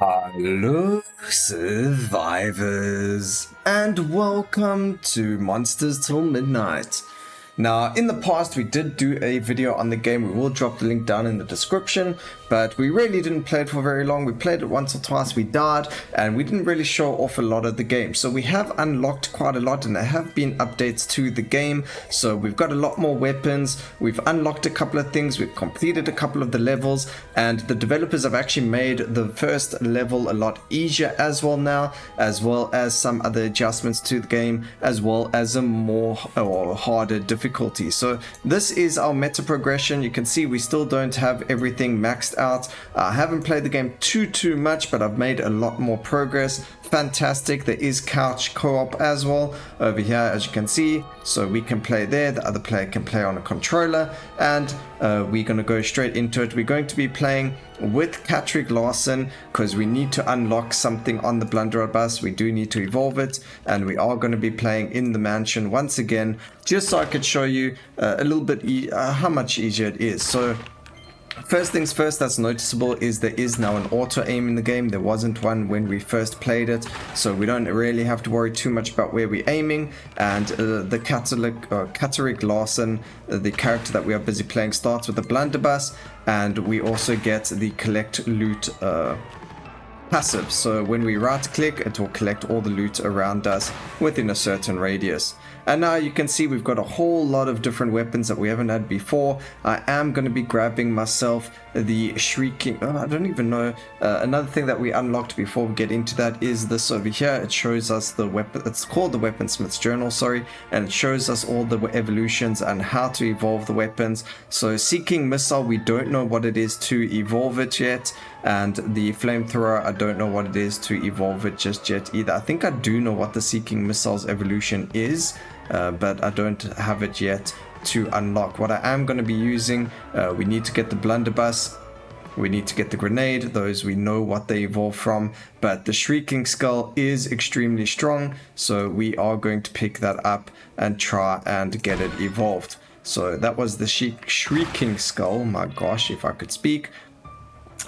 Hello, survivors, and welcome to Monsters Till Midnight. Now, in the past, we did do a video on the game. We will drop the link down in the description, but we really didn't play it for very long. We played it once or twice, we died, and we didn't really show off a lot of the game. So we have unlocked quite a lot, and there have been updates to the game. So we've got a lot more weapons. We've unlocked a couple of things. We've completed a couple of the levels, and the developers have actually made the first level a lot easier as well now, as well as some other adjustments to the game, as well as a more or harder difficulty. So this is our meta progression. You can see we still don't have everything maxed out. I haven't played the game too much, but I've made a lot more progress. Fantastic. There is couch co-op as well over here, as you can see, so we can play there, the other player can play on a controller, and we're going to go straight into it. We're going to be playing with Patrick Larson because we need to unlock something on the blunderbuss. We do need to evolve it, and we are going to be playing in the mansion once again, just so I could show you a little bit how much easier it is. So first things first, that's noticeable is there is now an auto aim in the game. There wasn't one when we first played it, so we don't really have to worry too much about where we're aiming. And the Patrick Larson, the character that we are busy playing, starts with the blunderbuss, and we also get the collect loot passive. So when we right click, it will collect all the loot around us within a certain radius. And now you can see we've got a whole lot of different weapons that we haven't had before. I am going to be grabbing myself the Shrieking. I don't even know. Another thing that we unlocked before we get into that is this over here. It shows us the weapon. It's called the Weaponsmith's Journal, sorry. And it shows us all the evolutions and how to evolve the weapons. So Seeking Missile, we don't know what it is to evolve it yet. And the Flamethrower, I don't know what it is to evolve it just yet either. I think I do know what the Seeking Missile's evolution is, but I don't have it yet to unlock. What I am going to be using, we need to get the blunderbuss, we need to get the grenade. Those we know what they evolve from, but the Shrieking Skull is extremely strong, so we are going to pick that up and try and get it evolved. So that was the Shrieking Skull. My gosh, if I could speak.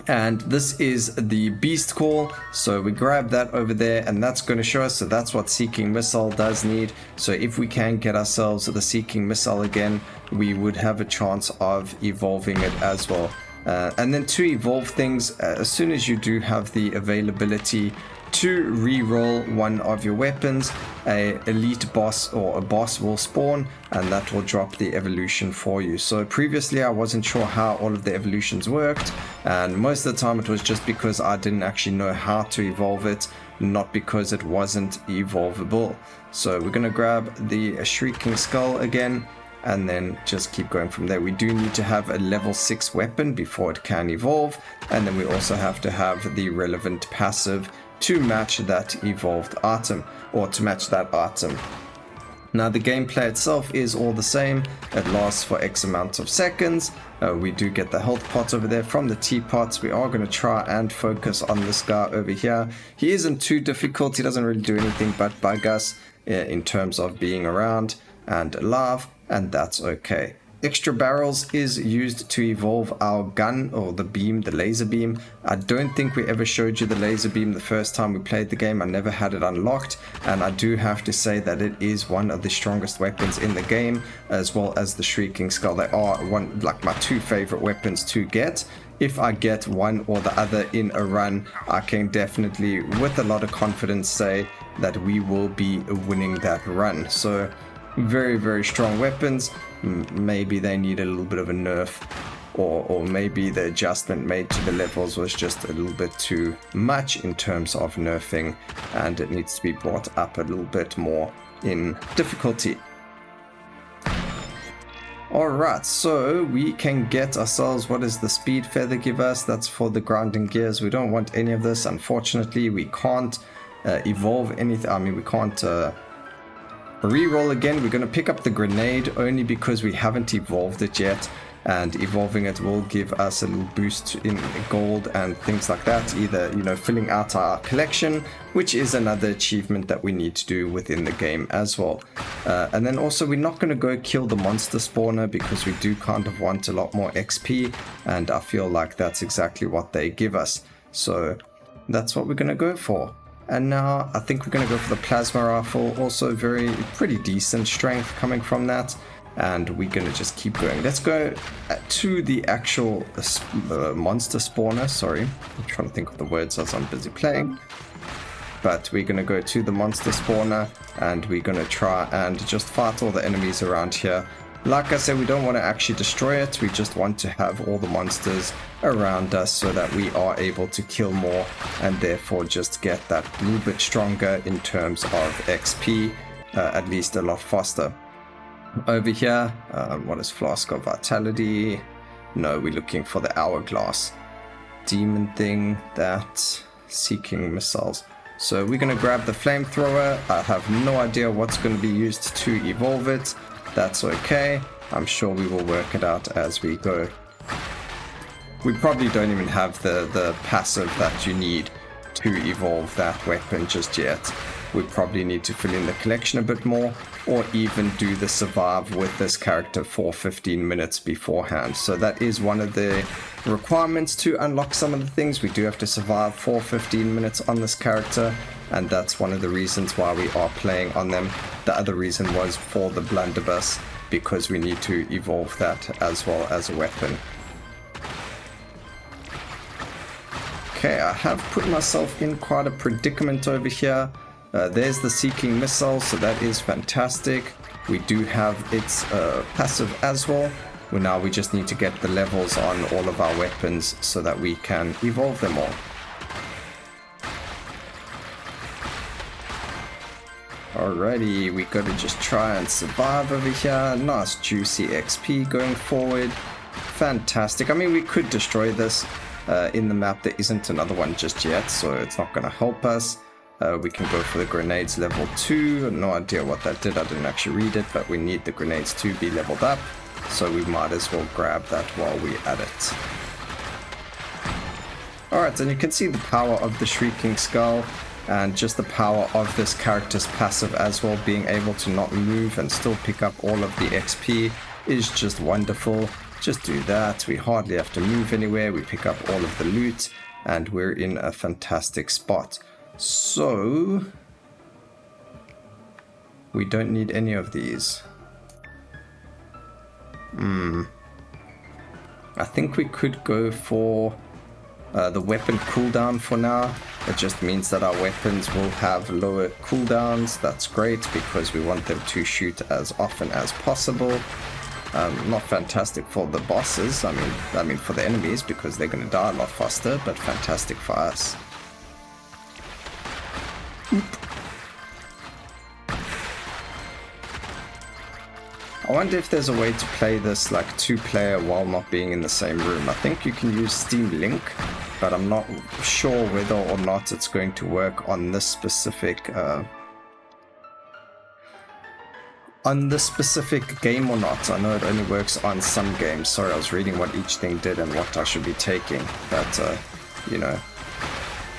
And this is the beast call, so we grab that over there, and that's going to show us. So that's what Seeking Missile does need. So if we can get ourselves the Seeking Missile again, we would have a chance of evolving it as well. And then to evolve things, as soon as you do have the availability to re-roll one of your weapons, a elite boss or a boss will spawn, and that will drop the evolution for you. So previously I wasn't sure how all of the evolutions worked, and most of the time it was just because I didn't actually know how to evolve it, not because it wasn't evolvable. So we're going to grab the Shrieking Skull again, and then just keep going from there. We do need to have a level 6 weapon before it can evolve, and then we also have to have the relevant passive to match that evolved item, or to match that item. Now the gameplay itself is all the same. It lasts for X amount of seconds. We do get the health pots over there from the teapots. We are going to try and focus on this guy over here. He isn't too difficult. He doesn't really do anything but bug us in terms of being around and alive, and that's okay. Extra barrels is used to evolve our gun, or the beam, the laser beam. I don't think we ever showed you the laser beam the first time we played the game. I never had it unlocked, and I do have to say that it is one of the strongest weapons in the game, as well as the Shrieking Skull. They are my two favorite weapons to get. If I get one or the other in a run, I can definitely, with a lot of confidence, say that we will be winning that run. So very strong weapons. Maybe they need a little bit of a nerf, or maybe the adjustment made to the levels was just a little bit too much in terms of nerfing, and it needs to be brought up a little bit more in difficulty. Alright, so we can get ourselves, what does the speed feather give us? That's for the grinding gears. We don't want any of this, unfortunately. We can't evolve anything. I mean, we can't re-roll again. We're going to pick up the grenade only because we haven't evolved it yet, and evolving it will give us a little boost in gold and things like that, either, you know, filling out our collection, which is another achievement that we need to do within the game as well. And then also we're not going to go kill the monster spawner because we do kind of want a lot more XP, and I feel like that's exactly what they give us. So that's what we're going to go for. And now I think we're going to go for the plasma rifle, also pretty decent strength coming from that. And we're going to just keep going. Let's go to the actual monster spawner. Sorry, I'm trying to think of the words as I'm busy playing. But we're going to go to the monster spawner and we're going to try and just fight all the enemies around here. Like I said, we don't want to actually destroy it. We just want to have all the monsters around us so that we are able to kill more and therefore just get that little bit stronger in terms of XP, at least a lot faster. Over here, what is Flask of Vitality? No, we're looking for the Hourglass. Demon thing, that. Seeking missiles. So we're going to grab the flamethrower. I have no idea what's going to be used to evolve it. That's okay. I'm sure we will work it out as we go. We probably don't even have the passive that you need to evolve that weapon just yet. We probably need to fill in the collection a bit more, or even do the survive with this character for 15 minutes beforehand. So that is one of the requirements to unlock some of the things. We do have to survive for 15 minutes on this character, and that's one of the reasons why we are playing on them. The other reason was for the blunderbuss, because we need to evolve that as well as a weapon. Okay, I have put myself in quite a predicament over here. There's the Seeking missile, so that is fantastic. We do have its passive as well. Well, now we just need to get the levels on all of our weapons so that we can evolve them all. Alrighty, we got to just try and survive over here. Nice juicy XP going forward. Fantastic. I mean, we could destroy this in the map. There isn't another one just yet, so it's not going to help us. We can go for the grenades level 2. No idea what that did. I didn't actually read it, but we need the grenades to be leveled up. So we might as well grab that while we're at it. Alright, and you can see the power of the Shrieking Skull. And just the power of this character's passive as well. Being able to not move and still pick up all of the XP is just wonderful. Just do that. We hardly have to move anywhere. We pick up all of the loot. And we're in a fantastic spot. So, we don't need any of these. I think we could go for the weapon cooldown for now. It just means that our weapons will have lower cooldowns. That's great because we want them to shoot as often as possible. Not fantastic for the bosses. I mean for the enemies because they're going to die a lot faster, but fantastic for us. I wonder if there's a way to play this like 2-player while not being in the same room. I think you can use Steam Link, but I'm not sure whether or not it's going to work on this specific game or not. I know it only works on some games. Sorry, I was reading what each thing did and what I should be taking, but you know,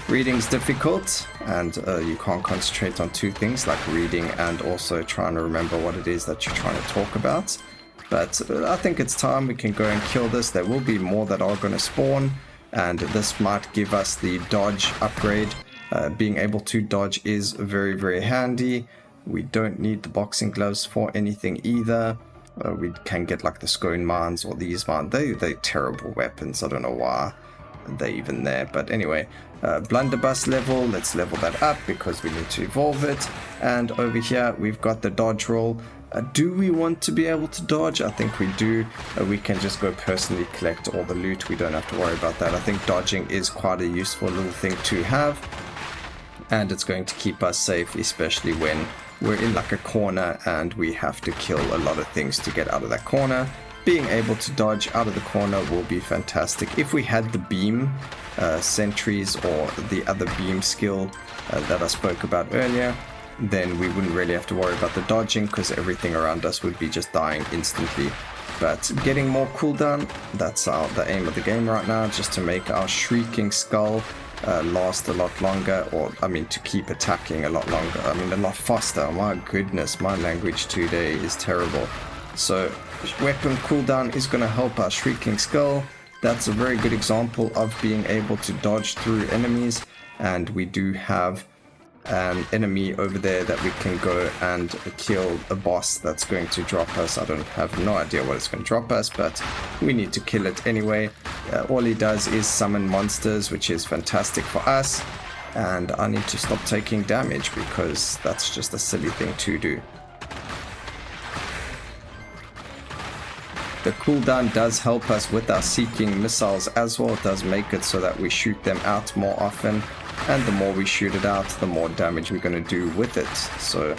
reading's difficult, and you can't concentrate on two things like reading and also trying to remember what it is that you're trying to talk about. But I think it's time we can go and kill this. There will be more that are going to spawn, and this might give us the dodge upgrade. Being able to dodge is very, very handy. We don't need the boxing gloves for anything either. We can get like the scone mines or these mines. They're terrible weapons. I don't know why they're even there, but anyway, blunderbuss level, let's level that up because we need to evolve it. And over here we've got the dodge roll. Do we want to be able to dodge? I think we do. We can just go personally collect all the loot. We don't have to worry about that. I think dodging is quite a useful little thing to have, and it's going to keep us safe, especially when we're in like a corner and we have to kill a lot of things to get out of that corner. Being able to dodge out of the corner will be fantastic. If we had the beam sentries or the other beam skill that I spoke about earlier, then we wouldn't really have to worry about the dodging because everything around us would be just dying instantly. But getting more cooldown, that's the aim of the game right now, just to make our Shrieking Skull last a lot longer, or I mean to keep attacking a lot longer, I mean a lot faster. My goodness, my language today is terrible. So weapon cooldown is going to help our Shrieking Skull. That's a very good example of being able to dodge through enemies. and we do have an enemy over there that we can go and kill a boss that's going to drop us. I don't have no idea what it's going to drop us, but we need to kill it anyway. All he does is summon monsters, which is fantastic for us, and I need to stop taking damage because that's just a silly thing to do. The cooldown does help us with our Shrieking missiles as well. It does make it so that we shoot them out more often, and the more we shoot it out, the more damage we're going to do with it. So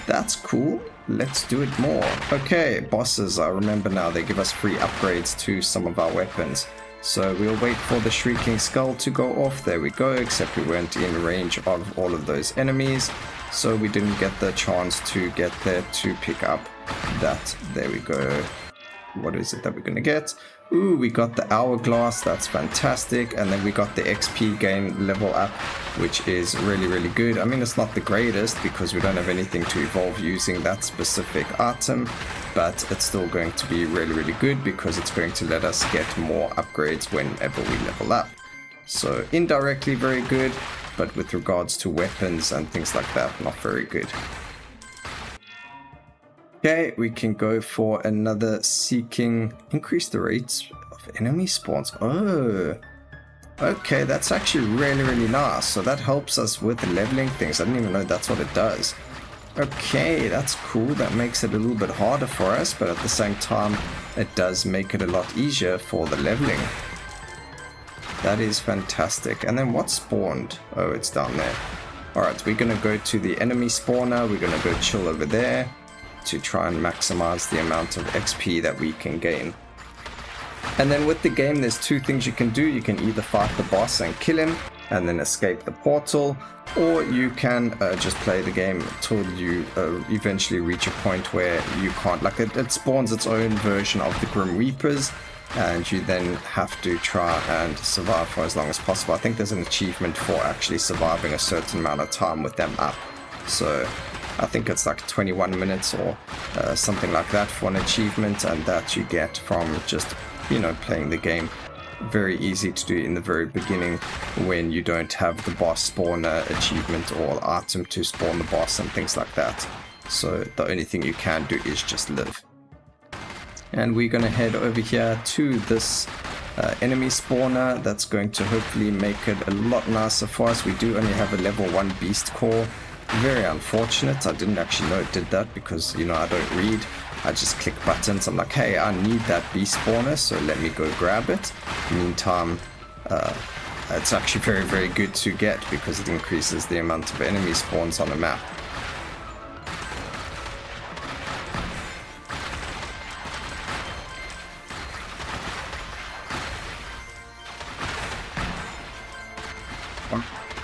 that's cool. Let's do it more. Okay, bosses, I remember now, they give us free upgrades to some of our weapons. So we'll wait for the Shrieking skull to go off. There we go, except we weren't in range of all of those enemies, so we didn't get the chance to get there to pick up that. There we go. What is it that we're going to get? Ooh, we got the hourglass. That's fantastic. And then we got the XP gain level up, which is really, really good. I mean, it's not the greatest because we don't have anything to evolve using that specific item, but it's still going to be really, really good because it's going to let us get more upgrades whenever we level up. So indirectly very good, but with regards to weapons and things like that, not very good. Okay, we can go for another Shrieking. Increase the rates of enemy spawns. Oh, okay, that's actually really, really nice. So that helps us with leveling things. I didn't even know that's what it does. Okay, that's cool. That makes it a little bit harder for us, but at the same time, it does make it a lot easier for the leveling. That is fantastic. And then what spawned? Oh, it's down there. Alright, we're going to go to the enemy spawner. We're going to go chill over there to try and maximize the amount of XP that we can gain. And then with the game, there's two things you can do. You can either fight the boss and kill him and then escape the portal, or you can just play the game till you eventually reach a point where you can't, like it spawns its own version of the Grim Reapers, and you then have to try and survive for as long as possible. I think there's an achievement for actually surviving a certain amount of time with them up. So I think it's like 21 minutes or something like that for an achievement, and that you get from just, you know, playing the game. Very easy to do in the very beginning when you don't have the boss spawner achievement or item to spawn the boss and things like that. So the only thing you can do is just live. And we're going to head over here to this enemy spawner. That's going to hopefully make it a lot nicer for us. We do only have a level 1 beast core. Very unfortunate. I didn't actually know it did that because, you know, I don't read. I just click buttons. I'm like, hey, I need that beast spawner, so let me go grab it. Meantime, it's actually very, very good to get because it increases the amount of enemy spawns on a map.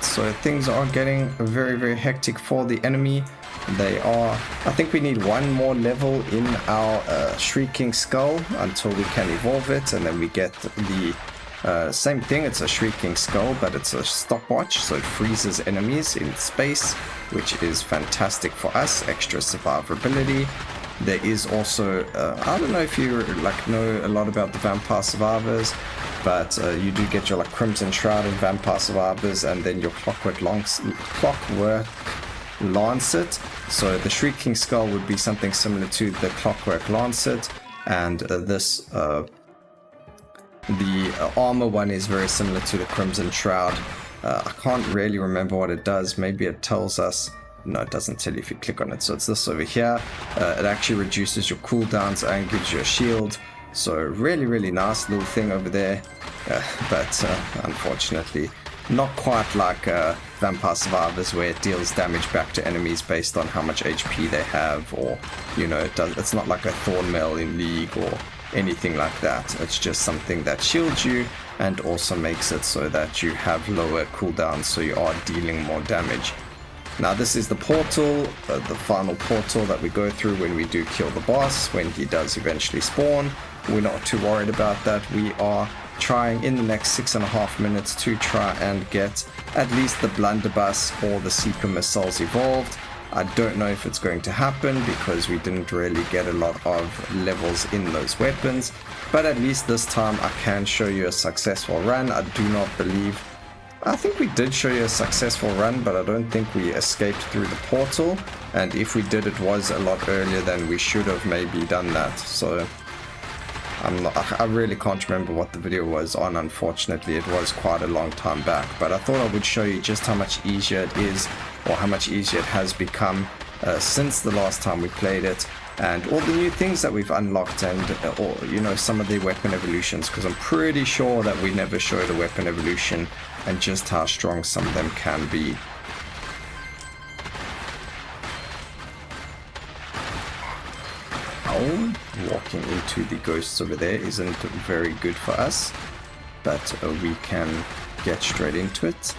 So things are getting very, very hectic for the enemy. They are, I think we need one more level in our Shrieking skull until we can evolve it, and then we get the same thing. It's a Shrieking skull, but it's a stopwatch, so it freezes enemies in space, which is fantastic for us. Extra survivability. There is also, I don't know if you like know a lot about the Vampire Survivors, but you do get your like Crimson Shroud and Vampire Survivors, and then your Clockwork Lancet. So the Shrieking Skull would be something similar to the Clockwork Lancet, and the armor one is very similar to the Crimson Shroud. I can't really remember what it does. Maybe it tells us. No, it doesn't tell you if you click on it. So it's this over here. It actually reduces your cooldowns and gives you a shield. So really, really nice little thing over there. But unfortunately, not quite like Vampire Survivors, where it deals damage back to enemies based on how much HP they have, or, you know, it's not like a Thornmail in League or anything like that. It's just something that shields you and also makes it so that you have lower cooldowns, so you are dealing more damage. Now this is the portal, the final portal that we go through when we do kill the boss, when he does eventually spawn. We're not too worried about that. We are trying in the next 6.5 minutes to try and get at least the blunderbuss or the seeker missiles evolved. I don't know if it's going to happen because we didn't really get a lot of levels in those weapons, but at least this time I can show you a successful run. I do not believe I think we did show you a successful run, but I don't think we escaped through the portal. And if we did, it was a lot earlier than we should have maybe done that. So I really can't remember what the video was on, unfortunately. It was quite a long time back, but I thought I would show you just how much easier it is, or how much easier it has become since the last time we played it, and all the new things that we've unlocked, and or, you know, some of the weapon evolutions, because I'm pretty sure that we never showed a weapon evolution and just how strong some of them can be. Walking into the ghosts over there isn't very good for us, but we can get straight into it.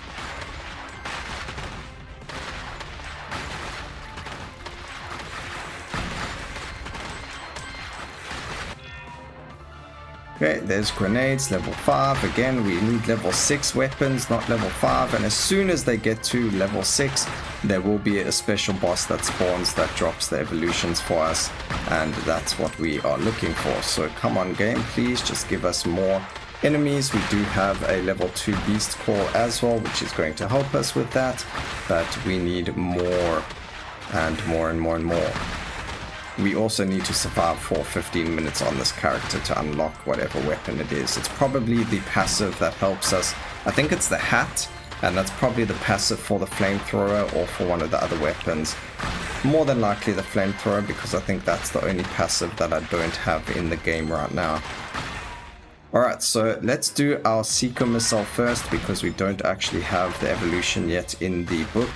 Okay, there's grenades, level 5. Again, we need level 6 weapons, not level 5. And as soon as they get to level 6, there will be a special boss that spawns that drops the evolutions for us. And that's what we are looking for. So come on, game, please just give us more enemies. We do have a level 2 beast core as well, which is going to help us with that. But we need more and more and more and more. We also need to survive for 15 minutes on this character to unlock whatever weapon it is. It's probably the passive that helps us. I think it's the hat, and that's probably the passive for the flamethrower or for one of the other weapons. More than likely the flamethrower, because I think that's the only passive that I don't have in the game right now. Alright, so let's do our Seeker missile first, because we don't actually have the evolution yet in the book.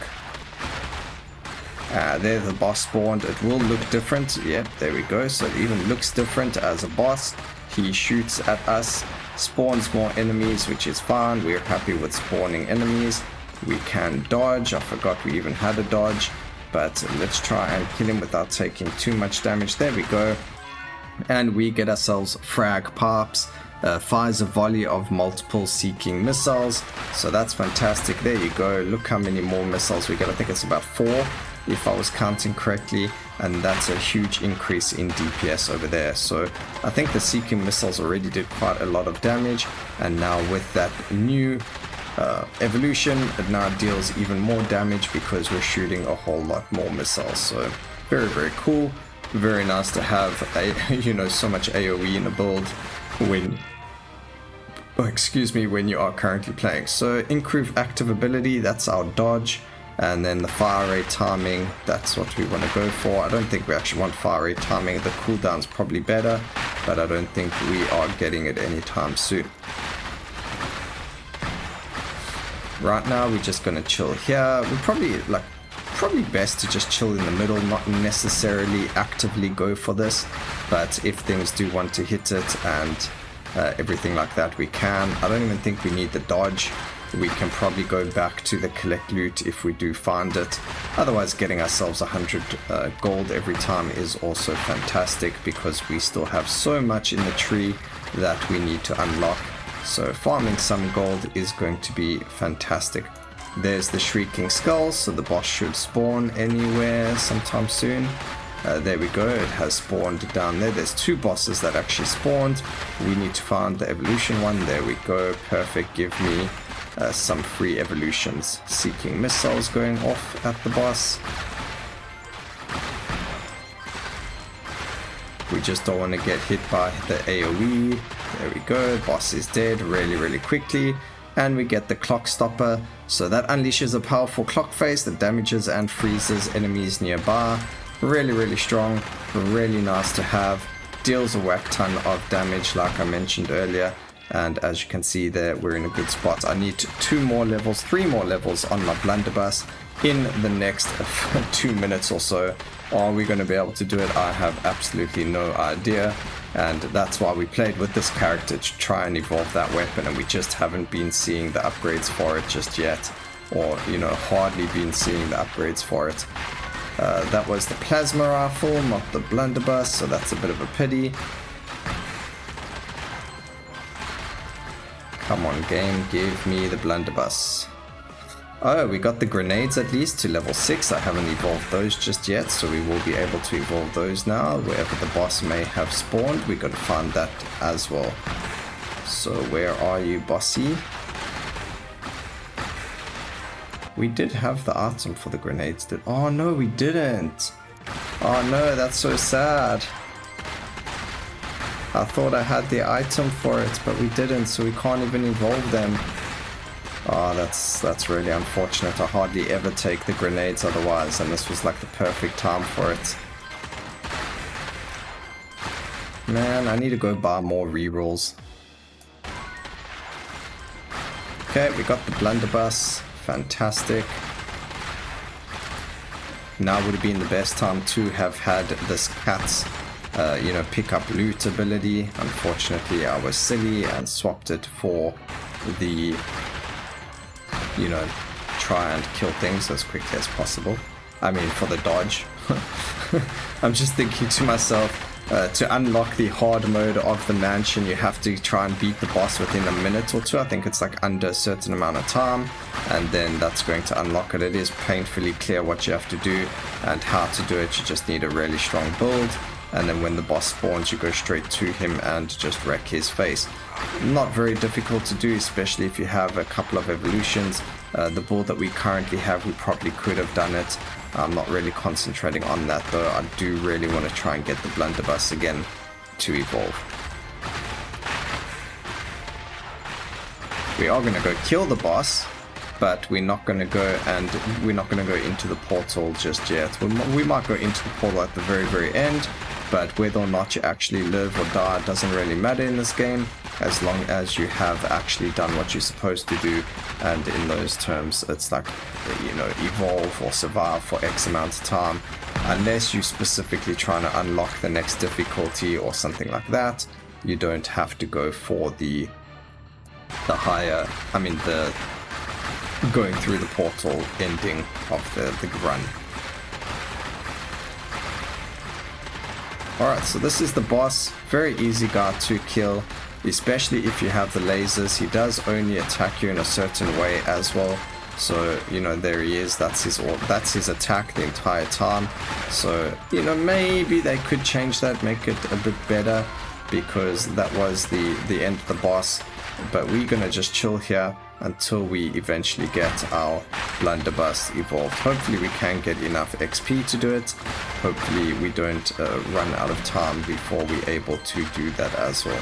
There the boss spawned. It will look different. Yep, there we go. So it even looks different as a boss. He shoots at us, spawns more enemies, which is fine. We're happy with spawning enemies. We can dodge. I forgot we even had a dodge, but let's try and kill him without taking too much damage. There we go. And we get ourselves frag pops. Fires a volley of multiple Seeking missiles. So that's fantastic. There you go. Look how many more missiles we get. I think it's about 4. If I was counting correctly, and that's a huge increase in DPS over there. So I think the Seeking missiles already did quite a lot of damage, and now with that new evolution, it now deals even more damage because we're shooting a whole lot more missiles. So very, very cool. Very nice to have so much AoE in a build when when you are currently playing. So improve active ability, that's our dodge. And then the fire rate timing, that's what we want to go for. I don't think we actually want fire rate timing. The cooldown's probably better, but I don't think we are getting it anytime soon. Right now, we're just going to chill here. We're probably best to just chill in the middle, not necessarily actively go for this. But if things do want to hit it and everything like that, we can. I don't even think we need the dodge. We can probably go back to the collect loot if we do find it. Otherwise, getting ourselves 100 gold every time is also fantastic, because we still have so much in the tree that we need to unlock. So farming some gold is going to be fantastic. There's the Shrieking Skulls, so the boss should spawn anywhere sometime soon. There we go, it has spawned down there. There's 2 bosses that actually spawned. We need to find the evolution one. There we go, perfect. Give me some free evolutions. Seeking missiles going off at the boss. We just don't want to get hit by the AoE. There we go, boss is dead really, really quickly. And we get the clock stopper. So that unleashes a powerful clock phase that damages and freezes enemies nearby. Really, really strong, really nice to have. Deals a whack ton of damage like I mentioned earlier. And as you can see there, we're in a good spot. I need 3 more levels on my blunderbuss in the next 2 minutes or so. Are we going to be able to do it? I have absolutely no idea. And that's why we played with this character, to try and evolve that weapon. And we just haven't been seeing the upgrades for it just yet. Or, hardly been seeing the upgrades for it. That was the plasma rifle, not the blunderbuss, so that's a bit of a pity. Come on, game, give me the blunderbuss. Oh, we got the grenades at least to level 6. I haven't evolved those just yet, so we will be able to evolve those now. Wherever the boss may have spawned, we got to find that as well. So where are you, bossy? We did have the item for the grenades. Oh no, we didn't. Oh no, that's so sad. I thought I had the item for it, but we didn't, so we can't even evolve them. Oh, that's really unfortunate. I hardly ever take the grenades otherwise, and this was like the perfect time for it. Man, I need to go buy more rerolls. Okay, we got the blunderbuss. Fantastic. Now would have been the best time to have had this cat's you know, pick up loot ability. Unfortunately, I was silly and swapped it for the, you know, try and kill things as quickly as possible. I mean, for the dodge. I'm just thinking to myself, to unlock the hard mode of the mansion, you have to try and beat the boss within a minute or two. I think it's like under a certain amount of time, and then that's going to unlock it. It is painfully clear what you have to do and how to do it. You just need a really strong build. And then when the boss spawns, you go straight to him and just wreck his face. Not very difficult to do, especially if you have a couple of evolutions. The build that we currently have, we probably could have done it. I'm not really concentrating on that though. I do really want to try and get the blunderbuss again to evolve. We are going to go kill the boss, but we're not going to go into the portal just yet. We might go into the portal at the very end. But whether or not you actually live or die doesn't really matter in this game, as long as you have actually done what you're supposed to do. And in those terms, it's like, you know, evolve or survive for X amount of time. Unless you're specifically trying to unlock the next difficulty or something like that, you don't have to go for the higher, I mean the going through the portal ending of the run. Alright, so this is the boss. Very easy guy to kill, especially if you have the lasers. He does only attack you in a certain way as well. So, you know, there he is. That's his attack the entire time. So, you know, maybe they could change that, make it a bit better, because that was the end of the boss. But we're gonna just chill here until we eventually get our blunderbuss evolved. Hopefully we can get enough XP to do it. Hopefully we don't run out of time before we're able to do that as well.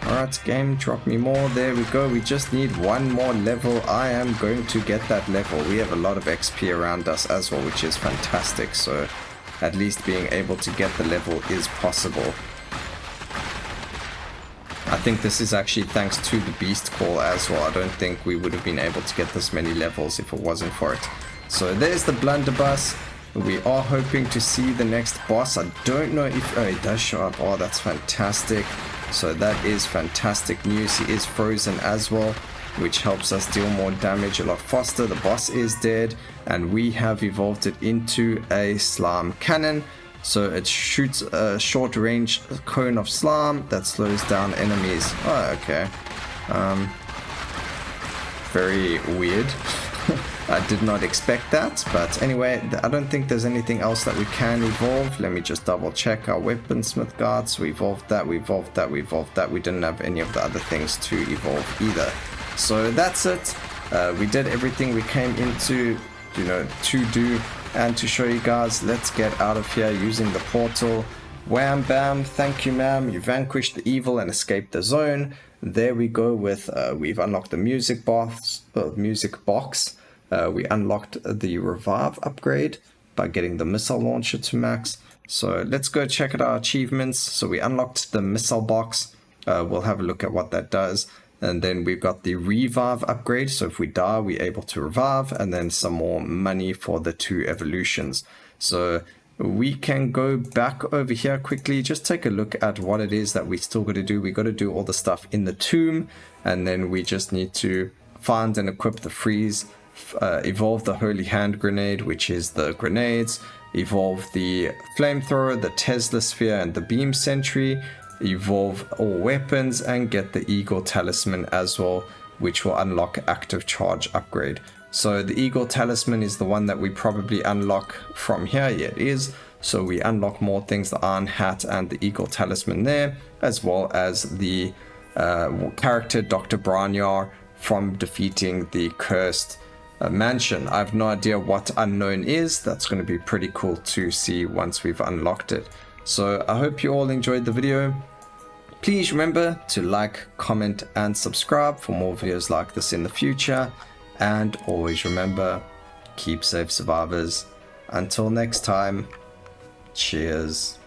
Alright, game, drop me more. There we go. We just need one more level. I am going to get that level. We have a lot of XP around us as well, which is fantastic. So at least being able to get the level is possible. I think this is actually thanks to the beast call as well. I don't think we would have been able to get this many levels if it wasn't for it. So there's the blunderbuss. We are hoping to see the next boss. I don't know if... Oh, he does show up. Oh, that's fantastic. So that is fantastic news. He is frozen as well, which helps us deal more damage a lot faster. The boss is dead, and we have evolved it into a slime cannon. So it shoots a short range cone of slime that slows down enemies. Oh, okay. Very weird. I did not expect that, but anyway, I don't think there's anything else that we can evolve. Let me just double check our weaponsmith guards. We evolved that, we evolved that, we evolved that. We didn't have any of the other things to evolve either. So that's it. We did everything we came into, you know, to do. And to show you guys, let's get out of here using the portal. Wham bam, thank you ma'am, you vanquished the evil and escaped the zone. There we go with, we've unlocked the music box. We unlocked the revive upgrade by getting the missile launcher to max. So let's go check out our achievements. So we unlocked the missile box. We'll have a look at what that does. And then we've got the revive upgrade. So if we die, we're able to revive, and then some more money for the 2 evolutions. So we can go back over here quickly. Just take a look at what it is that we still got to do. We got to do all the stuff in the tomb, and then we just need to find and equip the freeze, evolve the holy hand grenade, which is the grenades, evolve the flamethrower, the Tesla sphere, and the beam sentry, evolve all weapons, and get the eagle talisman as well, which will unlock active charge upgrade. So the eagle talisman is the one that we probably unlock from here. Yeah, it is. So we unlock more things, the iron hat and the eagle talisman there, as well as the character Dr. Branyar from defeating the cursed mansion. I have no idea what unknown is. That's going to be pretty cool to see once we've unlocked it. So I hope you all enjoyed the video. Please remember to like, comment, and subscribe for more videos like this in the future. And always remember, keep safe, survivors. Until next time, cheers.